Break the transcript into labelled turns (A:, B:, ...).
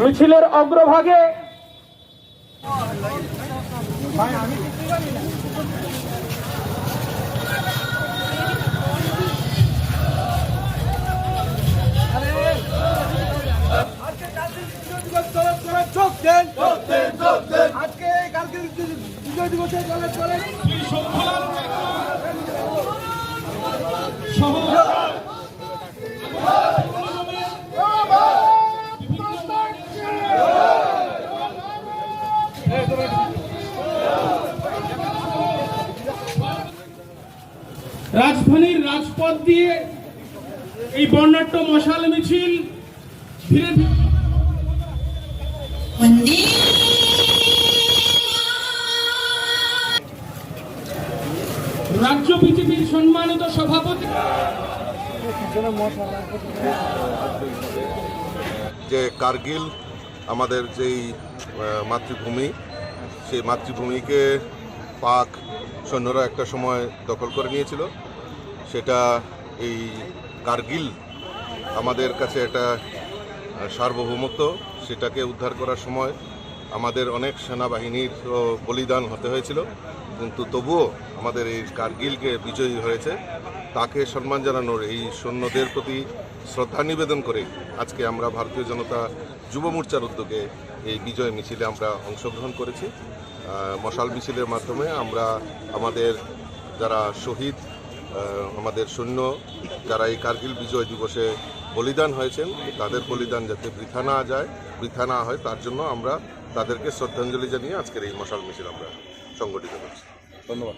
A: মিছিলের অগ্রভাগে রাজধানীর রাজপথ দিয়ে এই বর্ণাঢ্য মশাল মিছিল ধীরে ধীরে রাজ্য বিজেপির সম্মানিত সভাপতি
B: যে কার্গিল আমাদের যেই মাতৃভূমি, সেই মাতৃভূমিকে পাক সৈন্যরা একটা সময় দখল করে নিয়েছিল। সেটা এই কার্গিল আমাদের কাছে একটা সার্বভৌমত্ব, সেটাকে উদ্ধার করার সময় আমাদের অনেক সেনাবাহিনীর বলিদান হতে হয়েছিল, কিন্তু তবুও আমাদের এই কার্গিলকে বিজয়ী হয়েছে। তাকে সম্মান জানানোর, এই সৈন্যদের প্রতি শ্রদ্ধা নিবেদন করে আজকে আমরা ভারতীয় জনতা যুব মোর্চার উদ্যোগে এই বিজয় মিছিলে আমরা অংশগ্রহণ করেছি। মশাল মিছিলের মাধ্যমে আমরা আমাদের যারা শহীদ, আমাদের সৈন্য যারা এই কার্গিল বিজয় দিবসে বলিদান হয়েছেন, তাদের বলিদান যাতে বৃথা না হয় তার জন্য আমরা তাদেরকে শ্রদ্ধাঞ্জলি জানিয়ে আজকের এই মশাল মিছিল আমরা সংগঠিত করছি। ধন্যবাদ।